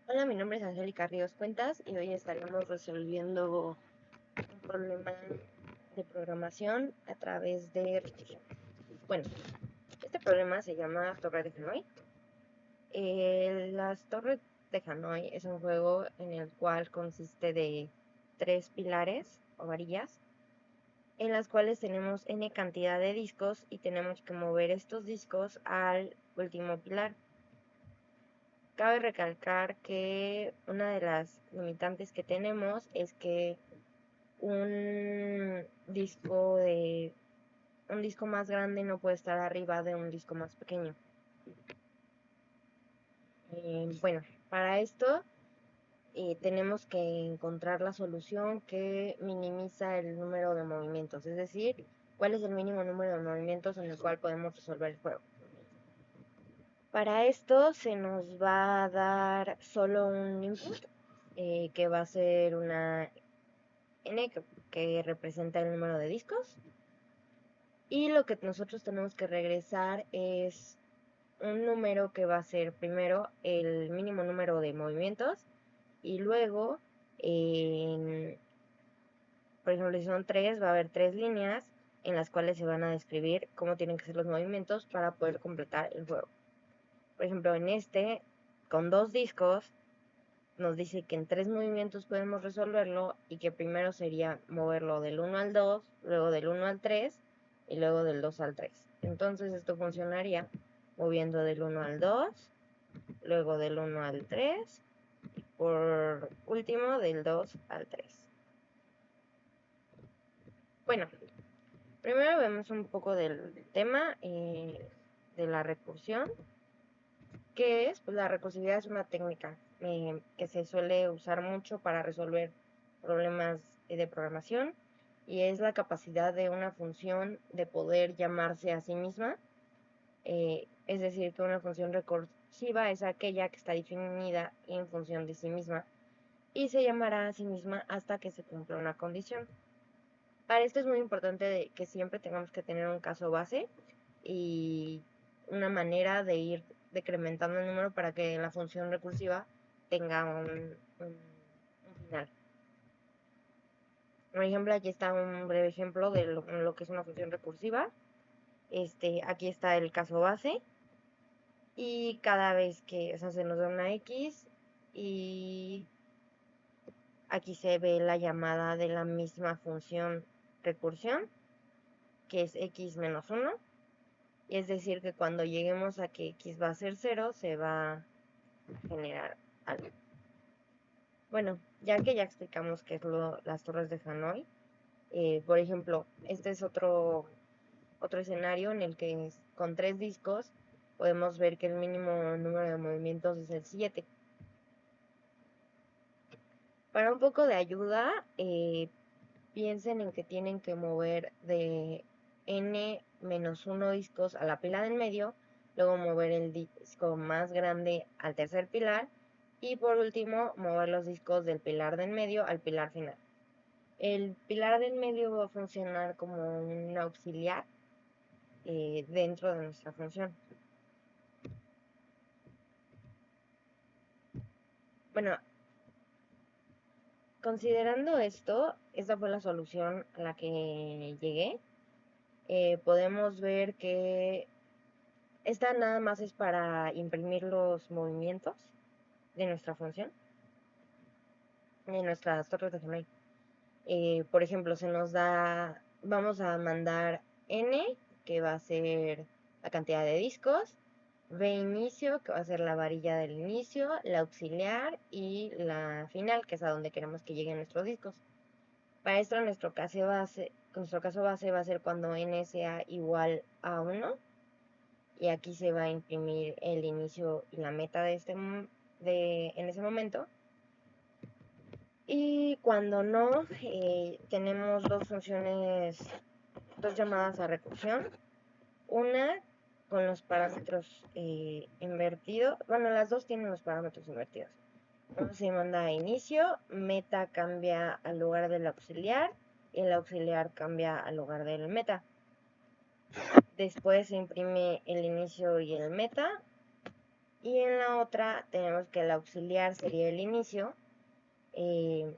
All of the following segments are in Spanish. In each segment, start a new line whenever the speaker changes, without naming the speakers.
Hola, mi nombre es Angélica Ríos Cuentas y hoy estaremos resolviendo un problema de programación a través de Richie. Bueno, este problema se llama Torre de Hanoi. Las Torres de Hanoi es un juego en el cual consiste de tres pilares o varillas, en las cuales tenemos n cantidad de discos y tenemos que mover estos discos al último pilar. Cabe recalcar que una de las limitantes que tenemos es que un disco más grande no puede estar arriba de un disco más pequeño. Bueno, para esto tenemos que encontrar la solución que minimiza el número de movimientos, es decir, cuál es el mínimo número de movimientos en el cual podemos resolver el juego. Para esto se nos va a dar solo un input, que va a ser una n que representa el número de discos, y lo que nosotros tenemos que regresar es un número que va a ser primero el mínimo número de movimientos y luego, por ejemplo, si son 3, va a haber 3 líneas en las cuales se van a describir cómo tienen que ser los movimientos para poder completar el juego. Por ejemplo, en este, con 2 discos, nos dice que en 3 movimientos podemos resolverlo y que primero sería moverlo del 1 al 2, luego del 1 al 3 y luego del 2 al 3. Entonces esto funcionaría moviendo del 1 al 2, luego del 1 al 3 y por último del 2 al 3. Bueno, primero vemos un poco del tema de la recursión. ¿Qué es? Pues la recursividad es una técnica que se suele usar mucho para resolver problemas de programación y es la capacidad de una función de poder llamarse a sí misma. Es decir, que una función recursiva es aquella que está definida en función de sí misma y se llamará a sí misma hasta que se cumpla una condición. Para esto es muy importante que siempre tengamos que tener un caso base y una manera de ir decrementando el número para que la función recursiva tenga un final. Por ejemplo, aquí está un breve ejemplo de lo que es una función recursiva. Aquí está el caso base y cada vez que se nos da una X y aquí se ve la llamada de la misma función recursión, que es X menos 1. Es decir, que cuando lleguemos a que X va a ser 0, se va a generar algo. Bueno, ya que ya explicamos qué es las torres de Hanoi, por ejemplo, este es otro escenario en el que con 3 discos podemos ver que el mínimo número de movimientos es el 7. Para un poco de ayuda, piensen en que tienen que mover de n-1 discos a la pila del medio, luego mover el disco más grande al tercer pilar y por último mover los discos del pilar del medio al pilar final. El pilar del medio va a funcionar como un auxiliar dentro de nuestra función. Bueno, considerando esto, esta fue la solución a la que llegué. Podemos ver que esta nada más es para imprimir los movimientos de nuestra función, de nuestras torres de Hanoi. Por ejemplo, se nos da, vamos a mandar n, que va a ser la cantidad de discos, v inicio, que va a ser la varilla del inicio, la auxiliar y la final, que es a donde queremos que lleguen nuestros discos. Para esto nuestro caso base va a ser cuando n sea igual a 1 y aquí se va a imprimir el inicio y la meta de en ese momento. Y cuando no, tenemos dos funciones, dos llamadas a recursión. Una con los parámetros invertidos. Bueno, las dos tienen los parámetros invertidos. Uno se manda a inicio, meta cambia al lugar del auxiliar y el auxiliar cambia al lugar del meta. Después se imprime el inicio y el meta Y en la otra tenemos que el auxiliar sería el inicio. El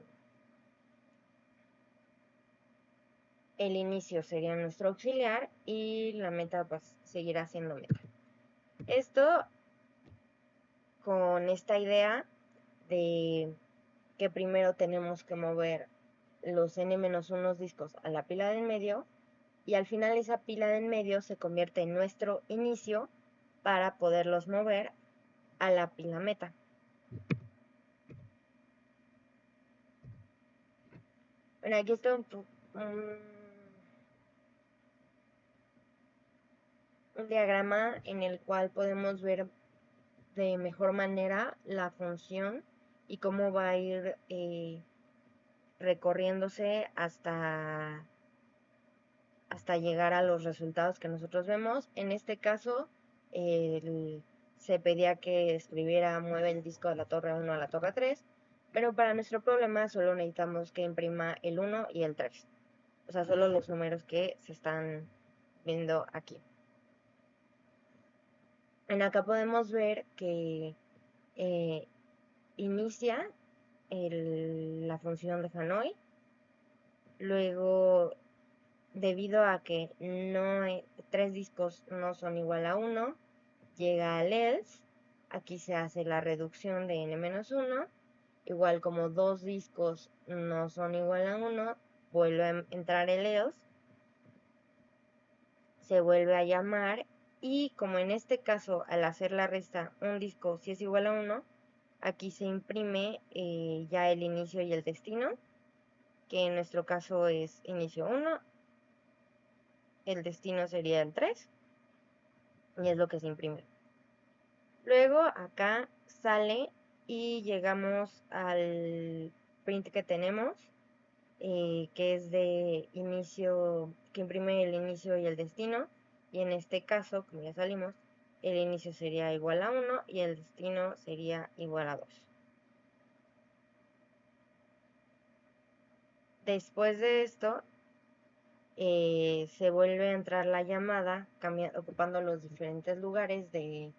inicio sería nuestro auxiliar y la meta pues seguirá siendo meta. Esto con esta idea de que primero tenemos que mover los n-1 discos a la pila de en medio y al final esa pila de en medio se convierte en nuestro inicio para poderlos mover a la pila meta. Bueno, aquí está un diagrama en el cual podemos ver de mejor manera la función y cómo va a ir recorriéndose hasta llegar a los resultados que nosotros vemos. En este caso, se pedía que escribiera mueve el disco de la torre 1 a la torre 3, pero para nuestro problema solo necesitamos que imprima el 1 y el 3. O sea, solo los números que se están viendo aquí. En acá podemos ver que inicia la función de Hanoi. Luego, debido a que tres discos no son igual a 1, llega al else. Aquí se hace la reducción de n-1. Igual como dos discos no son igual a 1, vuelve a entrar el else. Se vuelve a llamar y como en este caso al hacer la resta un disco sí es igual a 1, aquí se imprime ya el inicio y el destino, que en nuestro caso es inicio 1, el destino sería el 3 y es lo que se imprime. Luego acá sale y llegamos al print que tenemos, que es de inicio, que imprime el inicio y el destino, y en este caso, como ya salimos, el inicio sería igual a 1 y el destino sería igual a 2. Después de esto, se vuelve a entrar la llamada, ocupando los diferentes lugares de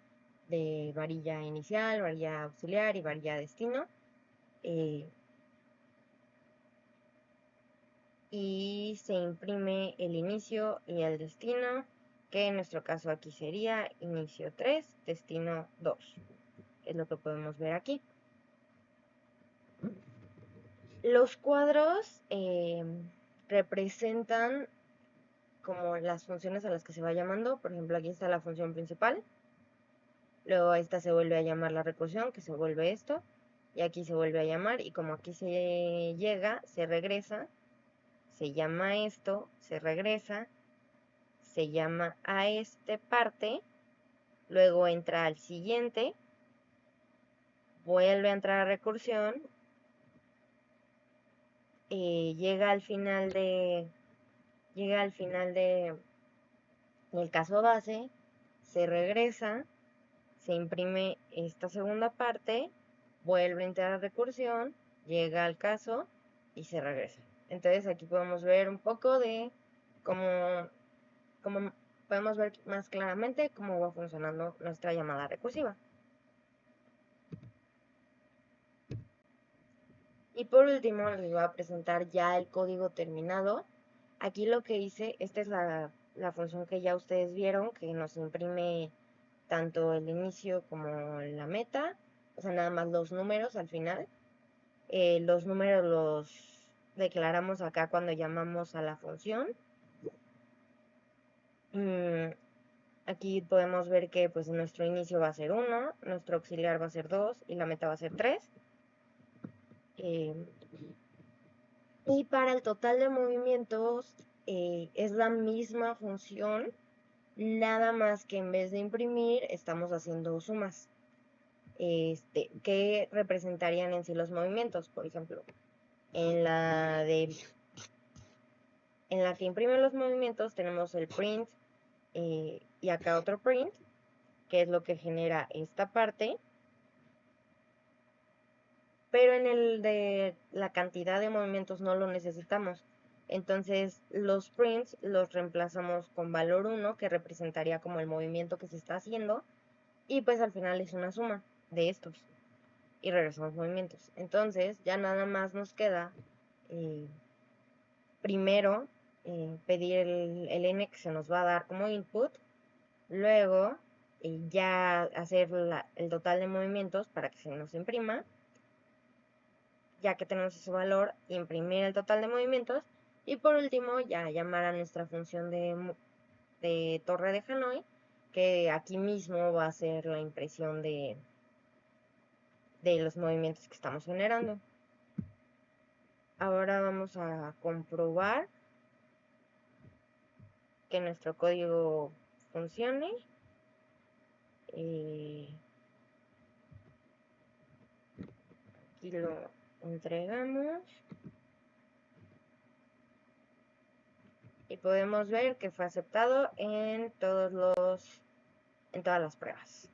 varilla inicial, varilla auxiliar y varilla destino. Y se imprime el inicio y el destino, que en nuestro caso aquí sería inicio 3, destino 2. Es lo que podemos ver aquí. Los cuadros representan como las funciones a las que se va llamando. Por ejemplo, aquí está la función principal. Luego esta se vuelve a llamar la recursión, que se vuelve esto. Y aquí se vuelve a llamar. Y como aquí se llega, se regresa. Se llama esto, se regresa. Se llama a este parte. Luego entra al siguiente. Vuelve a entrar a recursión. Llega al final del caso base, se regresa, se imprime esta segunda parte, vuelve a entrar a recursión, llega al caso y se regresa. Entonces aquí podemos ver un poco de cómo podemos ver más claramente cómo va funcionando nuestra llamada recursiva. Y por último les voy a presentar ya el código terminado. Aquí lo que hice, esta es la función que ya ustedes vieron, que nos imprime tanto el inicio como la meta, o sea, nada más los números al final. Los números los declaramos acá cuando llamamos a la función. Aquí podemos ver que pues nuestro inicio va a ser 1, nuestro auxiliar va a ser 2 y la meta va a ser 3. Y para el total de movimientos es la misma función, nada más que en vez de imprimir estamos haciendo sumas que representarían en sí los movimientos. Por ejemplo, en la que imprime los movimientos tenemos el print y acá otro print, que es lo que genera esta parte. Pero en el de la cantidad de movimientos no lo necesitamos. Entonces los prints los reemplazamos con valor 1, que representaría como el movimiento que se está haciendo, y pues al final es una suma de estos y regresamos movimientos. Entonces ya nada más nos queda primero pedir el n que se nos va a dar como input, luego ya hacer el total de movimientos para que se nos imprima. Ya que tenemos ese valor, imprimir el total de movimientos y por último ya llamar a nuestra función de torre de Hanoi, que aquí mismo va a ser la impresión de los movimientos que estamos generando. Ahora vamos a comprobar que nuestro código funcione. Aquí lo entregamos y podemos ver que fue aceptado en todas las pruebas.